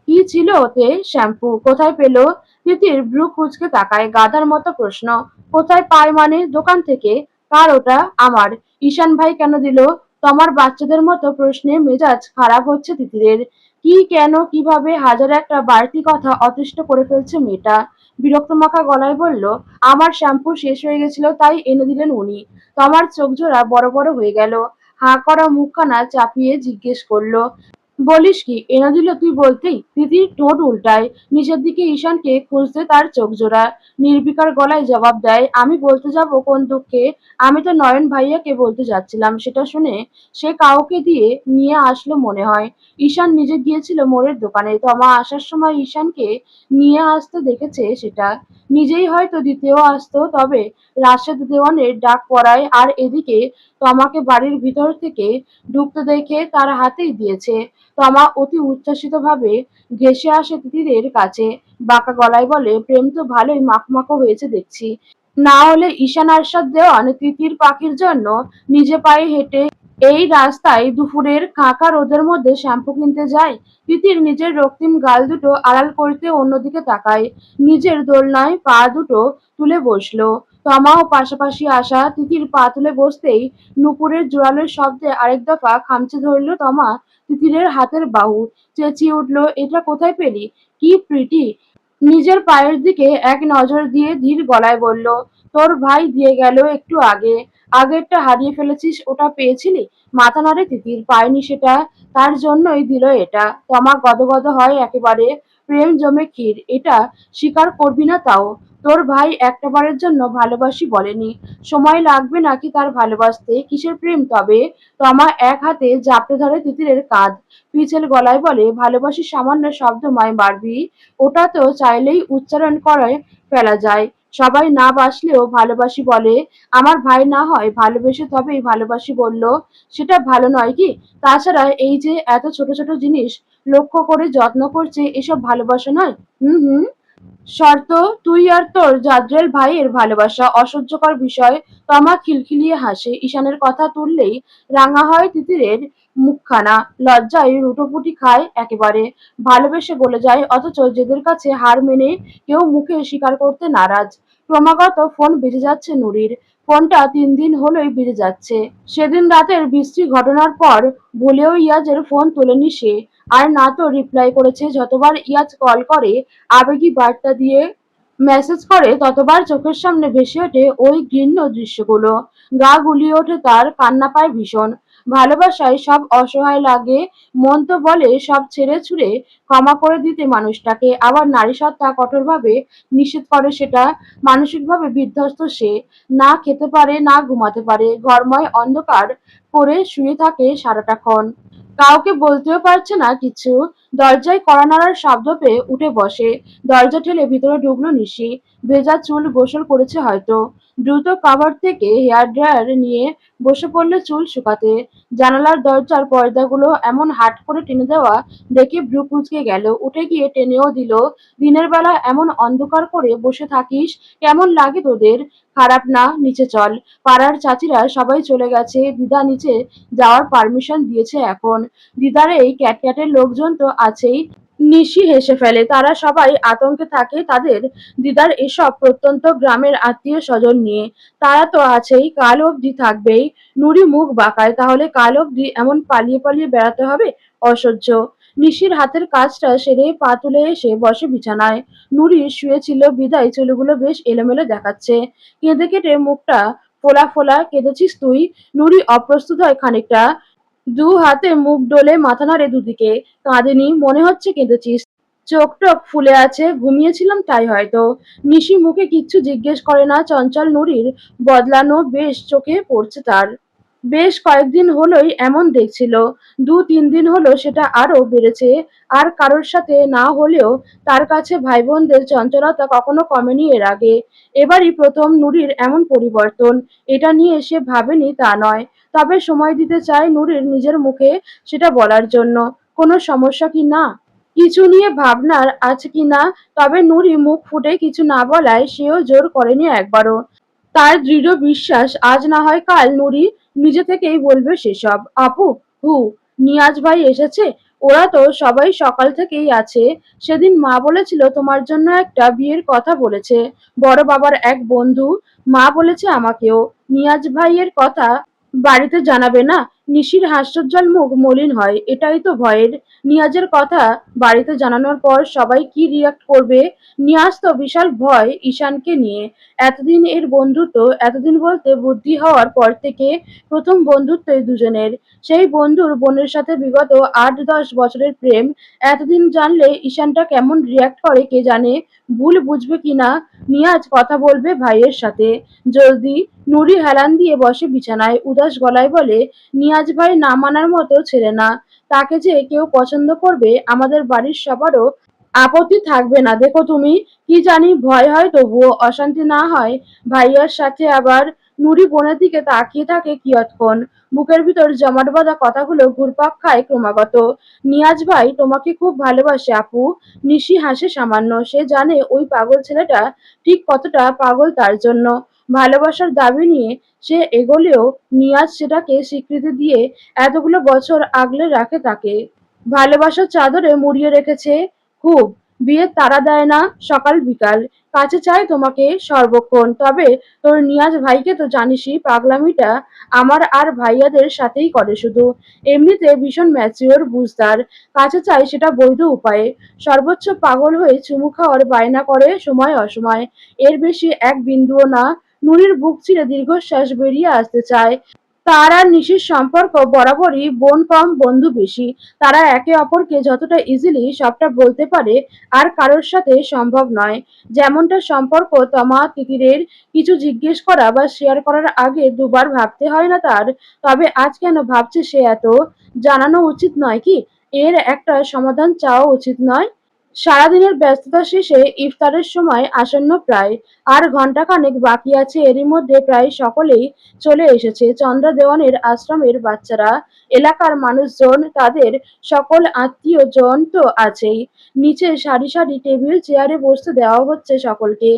কি ছিল ওতে? শ্যাম্পু। কোথায় পেলো? তিতির ভ্রু কুঁচকে তাকায়। গাধার মতো প্রশ্ন। কোথায় পায় মানে? দোকান থেকে। কার ওটা? আমার। ঈশান ভাই কেন দিল? তমার বাচ্চাদের মতো প্রশ্নে মেজাজ খারাপ হচ্ছে তিতিরের। কি, কেন, কিভাবে, হাজার একটা বাড়তি কথা অতিষ্ঠ করে ফেলছে মেয়েটা। বিরক্তমাখা গলায় বলল, আমার শ্যাম্পু শেষ হয়ে গেছিল তাই এনে দিলেন উনি। তমার চোখজোড়া বড় বড় হয়ে গেল। হাঁ করা মুখখানা চাপিয়ে জিজ্ঞেস করলো, বলিস কি? এনে দিল তুই বলতেই। তিতির ঠোঁট উল্টায়। নিচের দিকে ঈশানকে খুঁজতে তার চোখজোড়া। নির্বিকার গলায় জবাব দেয়, আমি বলতে যাব কোন দুঃখে? আমি তো নয়ন ভাইয়াকে বলতে যাচ্ছিলাম। সেটা শুনে সে কাউকে দিয়ে নিয়ে আসলো মনে হয়। ঈশান নিজে গিয়েছিল মোড়ের দোকানে। তমা আসার সময় ঈশানকে নিয়ে আসতে দেখেছে সেটা। নিজেই হয়তো দিতেও আসতো। তবে রাশেদ দেওয়ানের ডাক পড়ায় আর এদিকে তমাকে বাড়ির ভিতর থেকে ঢুকতে দেখে তার হাতেই দিয়েছে। তমা অতি উচ্ছ্বসিতভাবে ঘেঁষে আসে তিতিরের কাছে। বাঁকা গলায় বলে, প্রেম তো ভালোই মাখমাখো হয়েছে দেখছি। না হলে ঈশান আরশাদ দেওয়ান তিতির পাখির জন্য নিজে পায়ে হেঁটে এই রাস্তায় দুপুরের খাঁকা রোদের মধ্যে শ্যাম্পু কিনতে যায়? তিতির নিজের রক্তিম গাল দুটো আড়াল করতে অন্যদিকে তাকায়। নিজের দোলনায় পা দুটো তুলে বসলো। তমাও পাশাপাশি আসা। তিতির পা তুলে বসতেই নুপুরের জোরালো শব্দে আরেক দফা খামচে ধরল তমা তিতিরের হাতের বাহু। চেঁচিয়ে উঠল, এটা কোথায় পেলি? কি প্রিটি! নিজের পায়ের দিকে এক নজর দিয়ে ধীর গলায় বলল, তোর ভাই দিয়ে গেল একটু আগে। আগেরটা হারিয়ে ফেলেছিস, ওটা পেয়েছিলি? মাথা নাড়ে তিতির। পায়নি সেটা, তার জন্যই দিল এটা। তমা গদগদ হয় একেবারে। প্রেম জমে ক্ষীর, এটা স্বীকার করবি না তাও। তোর ভাই একটাবারের জন্য ভালোবাসি বলেনি। সময় লাগবে নাকি তার ভালোবাসতে, কিসের প্রেম তবে? তমা এক হাতে জাপটে ধরে তিতিরের কাঁধ, পিছল গলায় বলে, ভালোবাসি সামান্য শব্দময় বাড়বি, ওটা তো চাইলেই উচ্চারণ করে ফেলা যায়। সবাই না বাসলেও ভালোবাসি বলে, আমার ভাই না হয় ভালোবেসে তবেই ভালোবাসি বলল, সেটা ভালো নয় কি? তাছাড়া এই যে এত ছোট ছোট জিনিস লক্ষ্য করে যত্ন করছে, এসব ভালোবাসা নয়। হুম হুম। শর্ত, তুই আর তোর জাজ্রেল ভাইয়ের ভালোবাসা অসহ্যকর বিষয়। তমা খিলখিলিয়ে হাসে, ঈশানের কথা তুললেই রাঙা হয় তিতিরের মুখখানা, লজ্জায় রুটোপুটি খায় একেবারে। ভালোবেসে বলে যায়, অথচ যেদের কাছে হার মেনে কেউ মুখে স্বীকার করতে নারাজ। ক্রমাগত ফোন বেজে যাচ্ছে নুরির, ফোনটা 3 দিন হলোই বেজে যাচ্ছে। সেদিন রাতের বিশ্রী ঘটনার পর ভুলেও ইয়াজের ফোন তোলেনি সে, আর না তো রিপ্লাই করেছে। যতবার ইয়াজ কল করে, আবেগী বার্তা দিয়ে মেসেজ করে, ততবার চোখের সামনে ভেসে ওঠে ওই ঘৃণ্য দৃশ্যগুলো। গা গুলিয়ে ওঠে তার, কান্না পায় ভীষণ। ভালোবাসায় সব অসহায় লাগে, মন তো বলে সব ছেড়ে ছুড়ে ক্ষমা করে দিতে মানুষটাকে, আবার নারীসত্তা কঠোরভাবে নিষেধ করে সেটা। মানসিকভাবে বিধ্বস্ত সে, না খেতে পারে না ঘুমাতে পারে, ঘরময় অন্ধকার করে শুয়ে থাকে সারাটাক্ষণ। কাউকে বলতেও পারছে না কিছু। দরজায় কড়া নাড়ার শব্দ পেয়ে উঠে বসে, দরজা ঠেলে ভিতরে ঢুকলো নিশি। ভেজা চুল গোসল করেছে হয়তো। দ্রুত কাভার থেকে হেয়ার ড্রায়ার নিয়ে বসে পড়লে চুল শুকাতে। জানালার দরজার পর্দাগুলো এমন হাট করে টেনে দেওয়া দেখে ভ্রু কুঁচকে গেল, উঠে গিয়ে টেনেও দিল। দিনের বেলা এমন অন্ধকার করে বসে থাকিস, কেমন লাগে তোদের? খারাপ না, নিচে চল। পাড়ার চাচিরা সবাই চলে গেছে, দিদা নিচে যাওয়ার পারমিশন দিয়েছে এখন। দিদার এই ক্যাটক্যাটের লোকজন তো আছেই। নিশি হেসে ফেলে, তারা সবাই আতঙ্কে থাকে তাদের দিদার এসব প্রত্যন্ত গ্রামের আত্মীয় স্বজন নিয়ে। তারা তো আছেই, কাল অবধি থাকবেই। নুরি মুখ বাঁকায়, তাহলে কাল অবধি এমন পালিয়ে পালিয়ে বেড়াতে হবে? অসহ্য। নিশির হাতের কাজটা সেরে পা তুলে এসে বসে বিছানায়। নুরি শুয়েছিল বিদায় চুলগুলো বেশ এলোমেলো দেখাচ্ছে, কেঁদে কেটে মুখটা ফোলা ফোলা। কেঁদেছিস তুই? নুরি অপ্রস্তুত হয় খানিকটা, দু হাতে মুখ ডলে মাথা নাড়ে দুদিকে। কাঁদেনি, মনে হচ্ছে কেঁদেছিস। চোখ টোক ফুলে আছে, ঘুমিয়েছিলাম তাই হয়তো। নিশি মুখে কিচ্ছু জিজ্ঞেস করে না, চঞ্চল নুরির বদলানো বেশ চোখে পড়ছে তার। বেশ কয়েকদিন হলোই এমন দেখছিল, 2-3 দিন হলো সেটা আরো বেড়েছে। আর কারোর সাথে না হলেও তার কাছে ভাই বোনদের চঞ্চলতা কখনো কমেনি এর আগে। এবারই প্রথম নুরির এমন পরিবর্তন। এটা নিয়ে সে ভাবেনি তা নয়, তবে সময় দিতে চায় নুরির নিজের মুখে সেটা বলার জন্য। কোনো সমস্যা কি না? কিছু নিয়ে ভাবনার আছে কি না? তবে নুরি মুখ ফুটে কিছু না বলায় সেও জোর করেনি একবারও। তার দৃঢ় বিশ্বাস, আজ না হয় কাল নুরি নিজে থেকেই বলবে সেসব। আপু, হু, নিয়াজ ভাই এসেছে? ওরা তো সবাই সকাল থেকেই আছে। সেদিন মা বলেছিল তোমার জন্য একটা বিয়ের কথা বলেছে, বড় বাবার এক বন্ধু। মা বলেছে আমাকেও। নিয়াজ ভাইয়ের কথা বাড়িতে জানাবে না? নিশির হাস্যোজ্জ্বল মুখ মলিন হয়, এটাই তো ভয়ের। নিয়াজের কথা বাড়িতে জানানোর পর সবাই কি রিয়াক্ট করবে? নিয়াজ তো বিশাল ভয় ঈশানকে নিয়ে। এতদিন এর বন্ধুত্ব, এতদিন বলতে বুদ্ধি হওয়ার পর থেকে প্রথম বন্ধুত্ব এই দুজনের। সেই বন্ধুর বোনের সাথে বিগত 8-10 বছরের প্রেম। এতদিন জানলে ঈশানটা কেমন রিয়াক্ট করে কে জানে। ভুল বুঝবে কিনা। নিয়াজ কথা বলবে ভাইয়ের সাথে জলদি। নুরি হেলান দিয়ে বসে বিছানায়, উদাস গলায় বলে, নিয়াজ ভাই না মানার মতো ছেলে না। তাকে যে কেউ পছন্দ করবে আমাদের বাড়ির সবারও আপত্তি থাকবে না। দেখো তুমি, কি জানি ভয় হয় তবুও অশান্তি না হয় ভাইয়ার সাথে আবার। নুরি বোনের দিকে তাকিয়ে থাকে কিয়ৎক্ষণ, বুকের ভিতর জমাট বাঁধা কথাগুলো ঘুরপাক খায় ক্রমাগত। নিয়াজ ভাই তোমাকে খুব ভালোবাসে আপু। নিশি হাসে সামান্য, সে জানে ওই পাগল ছেলেটা ঠিক কতটা পাগল তার জন্য। ভালোবাসার দাবি নিয়ে সে এগোলেও নিয়াজ সেটাকে স্বীকৃতি দিয়ে এতগুলো বছর আগলে রাখে তাকে। ভালোবাসার চাদরে মুড়িয়ে রেখেছে খুব। বিয়ের তাড়া দেয় না সকাল বিকাল, কাছে চায় তোমাকে সর্বক্ষণ। তবে তোর নিয়াজ ভাইকে তো জানিসই, পাগলামিটা আমার আর ভাইয়াদের সাথেই করে শুধু। এমনিতে ভীষণ ম্যাচিওর, বুঝদার। কাছে চায় সেটা বৈধ উপায়ে। সর্বোচ্চ পাগল হয়ে চুমু খাওয়ার বায়না করে সময় অসময়, এর বেশি এক বিন্দুও না। নুরির বুক চিরে দীর্ঘশ্বাস বেরিয়ে আসতে চায়। তার আর নিশির সম্পর্ক বরাবরই বোন কম বন্ধু বেশি। তারা একে অপরকে যতটা ইজিলি সবটা বলতে পারে আর কারোর সাথে সম্ভব নয়। যেমনটা সম্পর্ক তমা তিতিরের কিছু জিজ্ঞেস করা বা শেয়ার করার আগে দুবার ভাবতে হয় না তার, তবে আজ কেন ভাবছে সে এত? জানানো উচিত নয় কি? এর একটা সমাধান চাওয়া উচিত নয়? সারাদিনের ব্যস্ততা শেষে ইফতারের সময় আসন্ন প্রায়, আর ঘণ্টাখানেক বাকি আছে। এরই মধ্যে প্রায় সকলেই চলে এসেছে। চন্দ্রা দেওয়ানের আশ্রমের বাচ্চারা, এলাকার মানুষজন, তাদের সকল আত্মীয়জন তো আছেই। নিচে সারি সারি টেবিল চেয়ারে বসতে দেওয়া হচ্ছে সকলকে।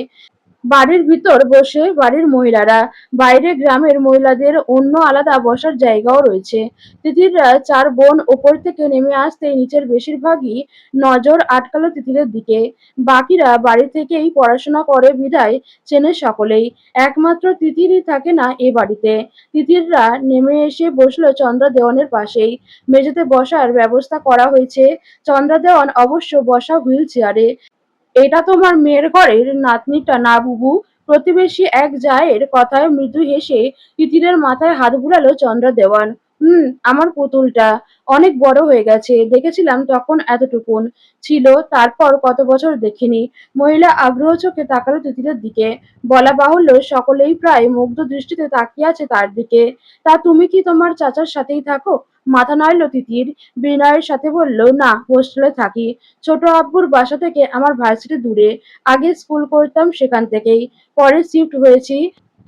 বাড়ির ভিতর বসে বাড়ির মহিলারা, বাইরে গ্রামের মহিলাদের অন্য আলাদা বসার জায়গাও রয়েছে। তিতিররা চার বোন ওপর থেকে নেমে আসতেই নিচের বেশিরভাগই নজর আটকালো তিতিরের দিকে। বাকিরা বাড়ি থেকেই পড়াশোনা করে বিধায় চেনে সকলেই। একমাত্র তিতিরই থাকে না এ বাড়িতে। তিতিররা নেমে এসে বসলো চন্দ্রা দেওয়ানের পাশেই। মেঝেতে বসার ব্যবস্থা করা হয়েছে। চন্দ্রা দেওয়ান অবশ্য বসা হুইল চেয়ারে। এটা তোমার মেয়ের ঘরের নাতনিটা না বুবু? প্রতিবেশী এক জায়ের কথায় মৃদু হেসে তিতিরের মাথায় হাত বুলালো চন্দ্রা দেওয়ান। আমার পুতুলটা অনেক বড় হয়ে গেছে। দেখেছিলাম তখন এতটুকুন ছিল, তারপর কত বছর দেখিনি। মহিলা আগ্রহ চোখে তাকালো তিতিরের দিকে। বলা বাহুল্য সকলেই প্রায় মুগ্ধ দৃষ্টিতে তাকিয়ে আছে তার দিকে। তা তুমি কি তোমার চাচার সাথেই থাকো? মাথা নাড়ল তিতির, বিনয়ের সাথে বলল, না, হোস্টেলে থাকি। ছোট আব্বুর বাসা থেকে আমার ভার্সিটি দূরে। আগে স্কুল করতাম সেখান থেকেই, পরে শিফট হয়েছি।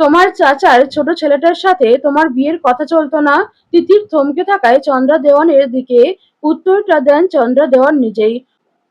তোমার চাচার ছোট ছেলেটার সাথে তোমার বিয়ের কথা চলতো না? তিতির থমকে থাকায় চন্দ্রা দেওয়ানের দিকে উত্তরটা দেন চন্দ্রা দেওয়ান নিজেই।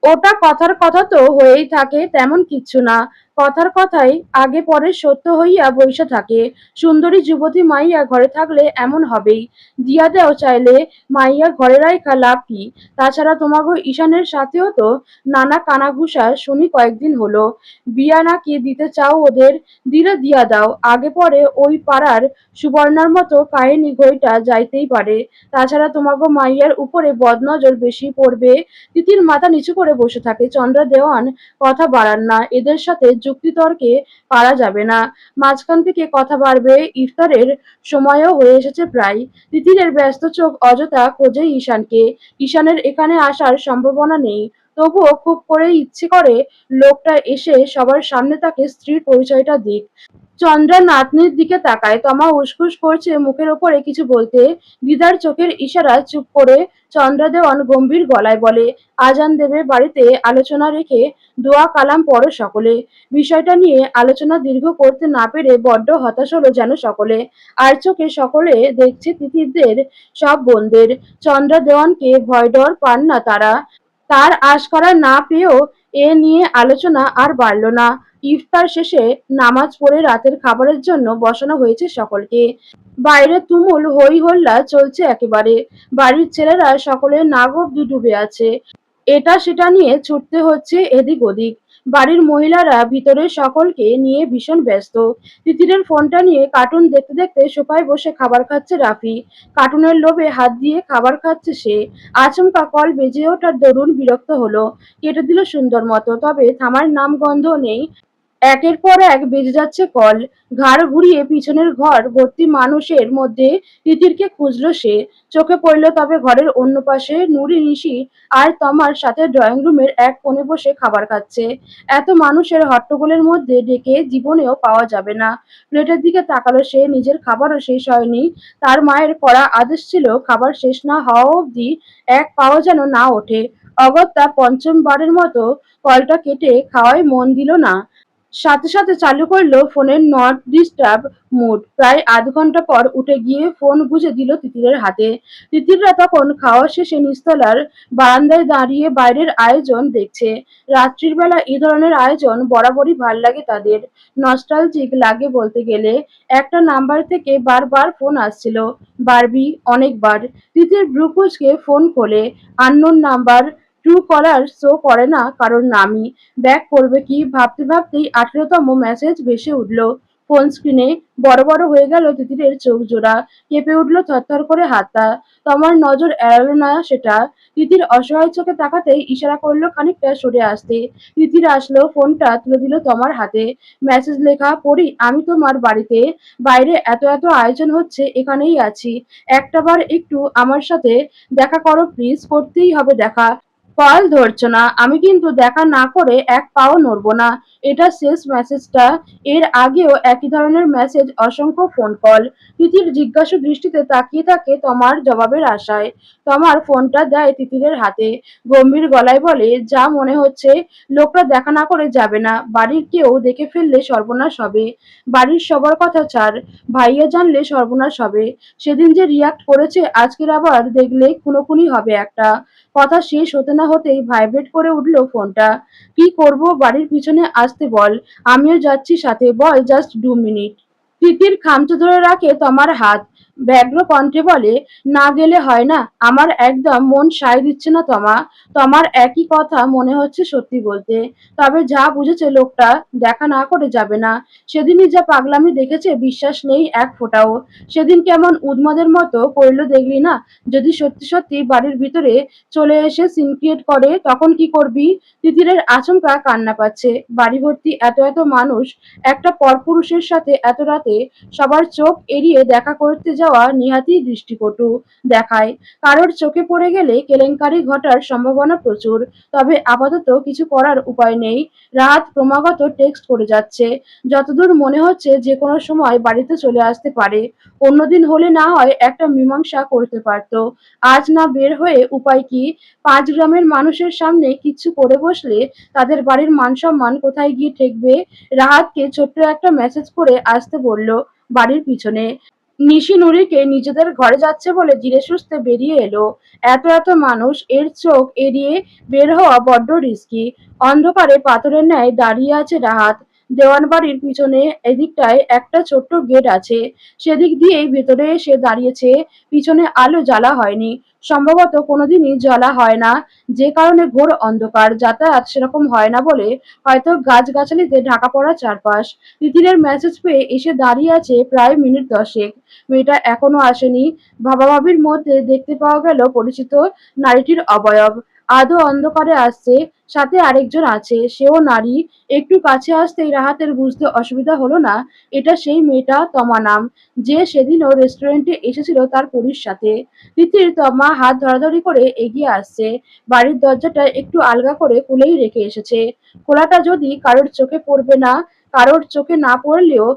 ওটা কথার কথা তো হয়েই থাকে, তেমন কিচ্ছু না। কথার কথাই আগে পরে সত্য হইয়া বইসা থাকে। সুন্দরী যুবতী মাইয়া ঘরে থাকলে এমন হবেই। দিয়া দেও চাইলে, মাইয়া ঘরে রাইখা লাভ কি? তাছাড়া তোমাগো ঈশানের সাথেও তো নানা কানাঘুষা শুনি কয়েকদিন হলো। বিয়া নাকি দিতে চাও ওদের? দিলে দিয়া দাও, আগে পরে ওই পাড়ার সুবর্ণার মতো কাহিনী ঘইটা যাইতেই পারে। তাছাড়া তোমাগো মাইয়ার উপরে বদনজর বেশি পড়বে। তিতির মাথা নিচু করে বসে থাকে। চন্দ্রা দেওয়ান কথা বাড়ান না। এদের সাথে যুক্তিতর্কে পারা যাবে না। মাঝখান থেকে কথা বাড়বে। ইফতারের সময়ও হয়ে এসেছে প্রায়। তিতিরের ব্যস্ত চোখ অযথা খোঁজে ঈশানকে। ঈশানের এখানে আসার সম্ভাবনা নেই। তবুও খুব করেই ইচ্ছে করে লোকটা এসে সবার সামনে তাকে স্ত্রীর পরিচয়টা দিক। চন্দ্রা নাতনির দিকে তাকায়। তমা উসখুস করছে মুখের ওপরে কিছু বলতে। দিদার চোখের ইশারায় চুপ করে চন্দ্রা দেওয়ান গম্ভীর গলায় বলে, আজান দেবে বাড়িতে, আলোচনা রেখে দোয়া কালাম পড়ো সকলে। বিষয়টা নিয়ে আলোচনা দীর্ঘ করতে না পেরে বড্ড হতাশ হলো যেন সকলে। আর চোখে সকলে দেখছে তিতিরদের সব বোনদের। চন্দ্রা দেওয়ানকে ভয় ডর পান না তারা। তার আশকারা না পেয়েও এ নিয়ে আলোচনা আর বাড়ল না। ইফতার শেষে নামাজ পড়ে রাতের খাবারের জন্য বসানো হয়েছে সকলকে। বাইরে তুমুল হই হল্লা চলছে একেবারে। বাড়ির ছেলেরা সকলে নাক অব্দি ডুবে আছে। এটা সেটা নিয়ে ছুটতে হচ্ছে এদিক ওদিক। বাড়ির মহিলারা ভিতরে সকলকে নিয়ে ভীষণ ব্যস্ত। তিতিরের ফোনটা নিয়ে কার্টুন দেখতে দেখতে সোফায় বসে খাবার খাচ্ছে রাফি। কার্টুনের লোভে হাত দিয়ে খাবার খাচ্ছে সে। আচমকা কল বেজে ওঠার দরুন বিরক্ত হলো। কেটে দিল সুন্দর মতো, তবে থামার নাম গন্ধ নেই। একের পর এক বেজে যাচ্ছে কল। ঘাড় ঘুরিয়ে পিছনের ঘর ভর্তি মানুষের মধ্যে তিতিরকে খুঁজলো সে। চোখে পড়ল তবে ঘরের অন্য পাশে নুরি, নিশি আর তমার সাথে ড্রয়িং রুমের এক কোণে বসে খাবার খাচ্ছে। এত মানুষের হট্টগোলের মধ্যে ডেকে জীবনেও পাওয়া যাবে না। প্লেটের দিকে তাকালো সে। নিজের খাবারও শেষ হয়নি। তার মায়ের কড়া আদেশ ছিল খাবার শেষ না হওয়া অবধি এক পাও যেন না ওঠে। অগত্যা পঞ্চমবারের মতো কলটা কেটে খাওয়ায় মন দিল না। সাথে সাথে চালু করলো ফোনের নট ডিস্টার্ব মুড। প্রায় আধ ঘন্টা পর উঠে গিয়ে ফোন গুঁজে দিল তিতিরের হাতে। তিতিররা তখন খাওয়া শেষে নিচতলার বারান্দায় দাঁড়িয়ে বাইরের আয়োজন দেখছে। রাত্রির বেলা এই ধরনের আয়োজন বরাবরই ভাল লাগে তাদের। নস্টালজিক লাগে বলতে গেলে। একটা নাম্বার থেকে বারবার ফোন আসছিল। বারবি অনেকবার। তিতির ব্রুকুচকে ফোন খোলে। Unknown number. ট্রু কলার শো করে না কারোর নামই। ব্যাক করবে কি ভাবতে ভাবতেই 18তম মেসেজ ভেসে উঠল। ফোন স্ক্রিনে বড় বড় হয়ে গেল তিতিরের চোখ জোড়া, কেঁপে উঠল থরথর করে হাতটা। তমার নজর এড়ালো না সেটা। তিতির অসহায় চোখে তাকাতেই ইশারা করলো খানিকটা সরে আসতে। তিতির আসলো, ফোনটা তুলে দিল তমার হাতে। মেসেজ লেখা, পড়ি আমি তোমার বাড়িতে, বাইরে এত এত আয়োজন হচ্ছে, এখানেই আছি, একটাবার একটু আমার সাথে দেখা করো প্লিজ, করতেই হবে দেখা। কল ধরছো না, আমি কিন্তু দেখা না করে এক পাও নড়বো না। এটা শেষ মেসেজটা। এর আগেও একই ধরনের মেসেজ, অসংখ্য ফোন কল। তিতির জিজ্ঞাসু দৃষ্টিতে তাকিয়ে থাকে তমার জবাবের আশায়। তমার ফোনটা দেয় তিতিরের হাতে, গম্ভীর গলায় বলে, যা মনে হচ্ছে, লোকরা দেখা না করে যাবে না, বাড়ির কেউ দেখে ফেললে সর্বনাশ হবে। বাড়ির সবার কথা ছাড়, ভাইয়া জানলে সর্বনাশ হবে। সেদিন যে রিয়াক্ট করেছে, আজকের আবার দেখলে খুনোখুনি হবে একটা। কথা শেষ হতে না হতেই ভাইব্রেট করে উঠল ফোনটা। কি করব, বাড়ির পিছনে আসতে বল, আমিও যাচ্ছি সাথে, বল জাস্ট 2 মিনিট। তিতির খামচে ধরে রাখে তমার হাত, ব্যগ্র কণ্ঠে বলে, না গেলে হয় না, আমার একদম মন সায় দিচ্ছে না তমা। তমার একই কথা মনে হচ্ছে সত্যি বলতে। তবে যা বুঝেছে লোকটা দেখা না করে যাবে না। সেদিনই যা পাগলামি দেখেছে, বিশ্বাস নেই এক ফোঁটাও। সেদিন কেমন উন্মাদের মতো করলো দেখলি না। যদি সত্যি সত্যি বাড়ির ভিতরে চলে এসে সিন ক্রিয়েট করে, তখন কি করবি? তিতিরের আচমকা কান্না পাচ্ছে। বাড়ি ভর্তি এত এত মানুষ, একটা পরপুরুষের সাথে এত রাতে সবার চোখ এড়িয়ে দেখা করতে যাওয়া নিহাতি দৃষ্টিকটু দেখায়। কারোর চোখে পড়ে গেলে কেলেঙ্কারি ঘটার সম্ভাবনা প্রচুর। তবে আপাতত কিছু করার উপায় নেই। রাত ক্রমাগত টেক্সট করে যাচ্ছে। যতদূর মনে হচ্ছে যে কোনো সময় বাড়িতে চলে আসতে পারে। অন্যদিন হলে না হয় একটা মীমাংসা করতে পারত। আজ না বের হয়ে উপায় কি? 5 গ্রামের মানুষের সামনে কিচ্ছু করে বসলে তাদের বাড়ির মান-সম্মান কোথায় গিয়ে ঠেকবে? রাহাতকে ছোট্ট একটা মেসেজ করে আসতে বলল বাড়ির পিছনে। নিশি নুরিকে নিজেদের ঘরে যাচ্ছে বলে ধীরে সুস্থে বেরিয়ে এলো। এত এত মানুষ, এর চোখ এড়িয়ে বের হওয়া বড্ড রিস্কি। অন্ধকারে পাথরের ন্যায় দাঁড়িয়ে আছে রাহাত। দেওয়ান বাড়ির পিছনে এদিকটায় একটা ছোট্ট গেট আছে, সেদিক দিয়েই ভেতরে এসে দাঁড়িয়েছে। পিছনে আলো জ্বালা হয়নি, সম্ভবত কোনোদিনই জ্বলা হয় না, যে কারণে ঘোর অন্ধকার, যাতায়াত সেরকম হয় না বলে হয়তো গাছগাছালিতে ঢাকা পড়া চারপাশ। তিতিরের মেসেজ পেয়ে এসে দাঁড়িয়ে আছে প্রায় মিনিট 10। মেয়েটা এখনো আসেনি। ভাবাভাবির মধ্যে দেখতে পাওয়া গেল পরিচিত নারীটির অবয়ব। আদো অন্ধকারে আসছে, সাথে আরেকজন আছে, সেও নারী। একটু কাছে আসতেই রাহাতের বুঝতে অসুবিধা হলো না, এটা সেই মেয়েটা তমা নাম, যে সেদিনও রেস্টুরেন্টে এসেছিল তার পরীর সাথে। তিতির তমা হাত ধরাধরি করে এগিয়ে আসছে। বাড়ির দরজাটা একটু আলগা করে খুলেই রেখে এসেছে। খোলাটা যদি কারোর চোখে পড়বে না, কারোর চোখে না পড়লেও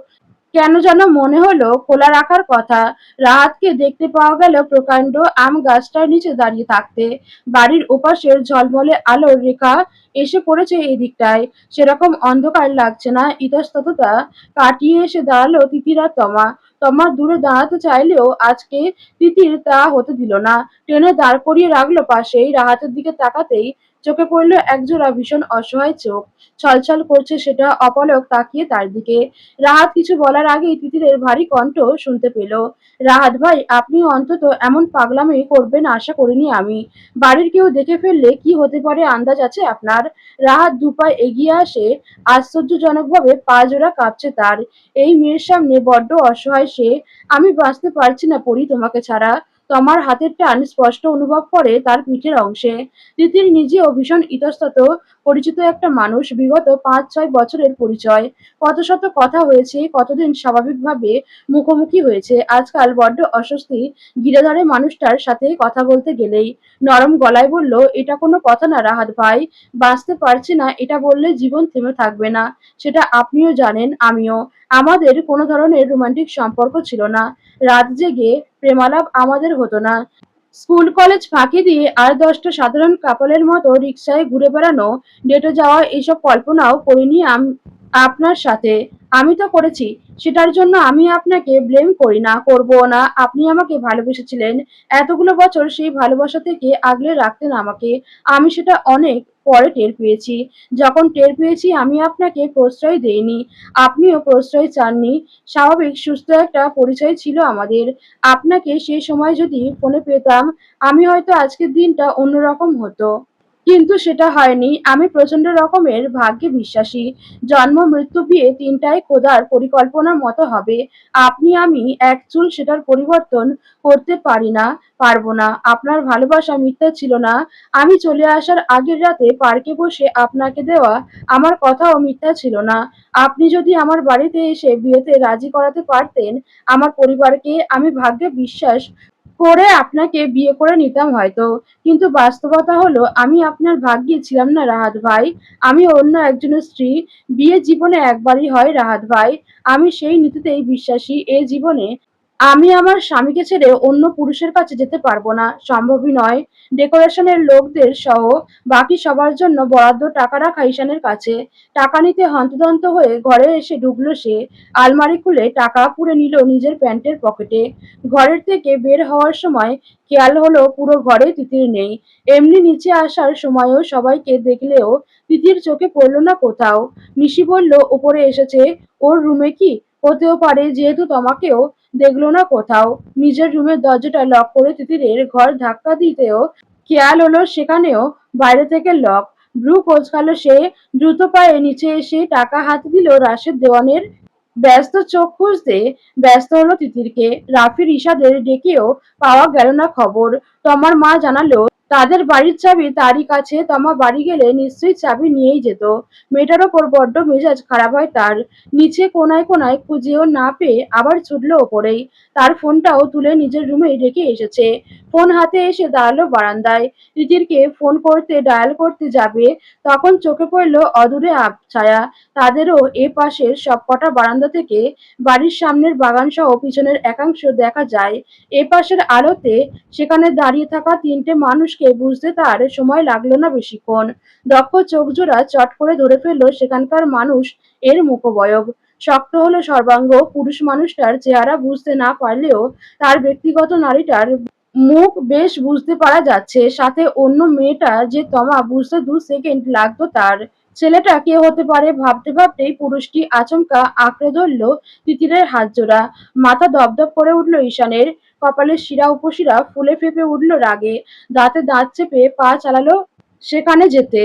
কেন যেন মনে হলো খোলা রাখার কথা। রাহাতকে দেখতে পাওয়া গেল প্রকাণ্ড আম গাছটার নিচে দাঁড়িয়ে থাকতে। বাড়ির ওপাশের ঝলমলে আলোর রেখা এসে পড়েছে এই দিকটায়। সেরকম অন্ধকার লাগছে না। ইতস্তততা কাটিয়ে এসে দাঁড়ালো তিতির আর তমা। তমা দূরে দাঁড়াতে চাইলেও আজকে তিতির তা হতে দিল না। টেনে দাঁড় করিয়ে রাখলো পাশেই। রাহাতের দিকে তাকাতেই চোখে পড়ল একজোড়া ভীষণ অসহায় চোখ। ছলছল করছে সেটা, অপলক তাকিয়ে তার দিকে। রাহাত কিছু বলার আগেই তিতিরের ভারী কণ্ঠ শুনতে পেল। রাহাত ভাই, আপনি অন্তত এমন পাগলামি করবেন আশা করিনি আমি। বাড়ির কেউ দেখে ফেললে কি হতে পারে আন্দাজ আছে আপনার? রাহাত দুপা এগিয়ে আসে। আশ্চর্যজনকভাবে পা জোড়া কাঁপছে তার। এই মেয়ের সামনে বড্ড অসহায় সে। আমি বাঁচতে পারছি না পরি তোমাকে ছাড়া। তমার হাতের টান স্পষ্ট অনুভব করে তার পিঠের অংশে। তিতির নিজেও ভীষণ ইতস্তত। পরিচিত একটা মানুষ, বিগত 5-6 বছরের পরিচয়। কত শত কথা হয়েছে, কতদিন স্বাভাবিকভাবে মুখোমুখি হয়েছে, আজকাল বড্ড অস্বস্তি ঘিরে ধরে মানুষটার সাথে কথা বলতে গেলেই। নরম গলায় বলল, এটা কোনো কথা না রাহাত ভাই, বাঁচতে পারছি না এটা বললে জীবন থেমে থাকবে না, সেটা আপনিও জানেন, আমিও। আমাদের কোনো ধরনের রোমান্টিক সম্পর্ক ছিল না, রাত জেগে প্রেমালাপ আমাদের হতো না। স্কুল কলেজ ফাঁকি দিয়ে আর 10টা সাধারণ কাপলের মতো রিকশায় ঘুরে বেড়ানো, ডেটে যাওয়া, এইসব কল্পনাও করিনি আপনার সাথে। আমি তো করেছি, সেটার জন্য আমি আপনাকে ব্লেম করি না, করবো না। আপনি আমাকে ভালোবেসেছিলেন এতগুলো বছর, সেই ভালোবাসা থেকে আগলে রাখতেন আমাকে। আমি সেটা অনেক পরে টের পেয়েছি। যখন টের পেয়েছি আমি আপনাকে প্রশ্রয় দেইনি, আপনিও প্রশ্রয় চাননি। স্বাভাবিক সুস্থ একটা পরিচয় ছিল আমাদের। আপনাকে সেই সময় যদি ফোনে পেতাম, আমি হয়তো আজকের দিনটা অন্যরকম হতো। কিন্তু সেটা হয়নি। আমি প্রচন্ড রকমের ভাগ্যে বিশ্বাসী। জন্ম, মৃত্যু, বিয়ে ৩ টাই খোদার পরিকল্পনার মতো হবে। আপনি আমি এক চুল সেটার পরিবর্তন করতে পারি না, পারব না। আপনার ভালোবাসা মিথ্যা ছিল না। আমি চলে আসার আগের রাতে পার্কে বসে আপনাকে দেওয়া আমার কথাও মিথ্যা ছিল না। আপনি যদি আমার বাড়িতে এসে বিয়েতে রাজি করাতে পারতেন আমার পরিবারকে, আমি ভাগ্যে বিশ্বাস করে আপনাকে বিয়ে করে নিতাম হয়তো। কিন্তু বাস্তবতা হলো আমি আপনার ভাগ্যে ছিলাম না রাহাত ভাই। আমি অন্য একজনের স্ত্রী। বিয়ে জীবনে একবারই হয় রাহাত ভাই। আমি সেই নীতিতেই বিশ্বাসী। এ জীবনে আমি আমার স্বামীকে ছেড়ে অন্য পুরুষের কাছে যেতে পারবো না। সম্ভবই নয়। ডেকোরেশনের লোকদের সহ বাকি সবার জন্য বরাদ্দ টাকা রাখা ঈশানের কাছে। টাকা নিতে হন্তদন্ত হয়ে ঘরে এসে ঢুকলো সে। আলমারি খুলে টাকা পুরে নিল নিজের প্যান্টের পকেটে। ঘরের থেকে বের হওয়ার সময় খেয়াল হলো পুরো ঘরে তিতির নেই। এমনি নিচে আসার সময়ও সবাইকে দেখলেও তিতির চোখে পড়ল না কোথাও। নিশি বলল ওপরে এসেছে। ওর রুমে কি? হতেও পারে, যেহেতু তোমাকেও দেখলো না কোথাও। নিজের রুমের দরজাটা লক করে তিতিরের ঘর ধাক্কা দিতেও খেয়াল হলো সেখানেও বাইরে থেকে লক। ভ্রু কোঁচকালো সে। দ্রুত পায়ে নিচে এসে টাকা হাতে দিল রাশেদ দেওয়ানের। ব্যস্ত চোখ খুঁজতে ব্যস্ত হলো তিতিরকে। রাফির ইশাদের ডেকেও পাওয়া গেল না খবর। তমার মা জানালো তাদের বাড়ির চাবি তারই কাছে। তমা বাড়ি গেলে নিশ্চয়ই চাবি নিয়েই যেত। মেয়েটার ওপর বড্ড মেজাজ খারাপ হয় তার। নিচে কোনায় কোনায় খুঁজেও না পেয়ে আবার ছুটলো ওপরেই। তার ফোনটাও তুলে নিজের রুমেই রেখে এসেছে। ফোন হাতে এসে দাঁড়ালো বারান্দায়। তিতিরকে ফোন করতে ডায়াল করতে যাবে তখন চোখে পড়ল অদূরে আবছায়া। তাদেরও এ পাশের সবকটা বারান্দা থেকে বাড়ির সামনের বাগান সহ পিছনের একাংশ দেখা যায়। এ পাশের আলোতে সেখানে দাঁড়িয়ে থাকা ৩টে মানুষকে বুঝতে তার সময় লাগলো না বেশিক্ষণ। দক্ষ চোখজোড়া চট করে ধরে ফেলল সেখানকার মানুষ এর মুখবয়ব। শক্ত হলো সর্বাঙ্গ। পুরুষ মানুষটার চেহারা বুঝতে না পারলেও তার ব্যক্তিগত নারীটার মুখ বেশ বুঝতে পারা যাচ্ছে। সাথে অন্য মেয়েটা যে তমা বুঝতে ২ সেকেন্ড লাগতো তার। ছেলেটা কে হতে পারে ভাবতে ভাবতেই পুরুষটি আচমকা আঁকড়ে ধরল তিতিরের হাতজোড়া। মাথা দপদপ করে উঠল ঈশানের। কপালের শিরা উপশিরা ফুলে ফেঁপে উঠল রাগে। দাঁতে দাঁত চেপে পা চালালো সেখানে যেতে।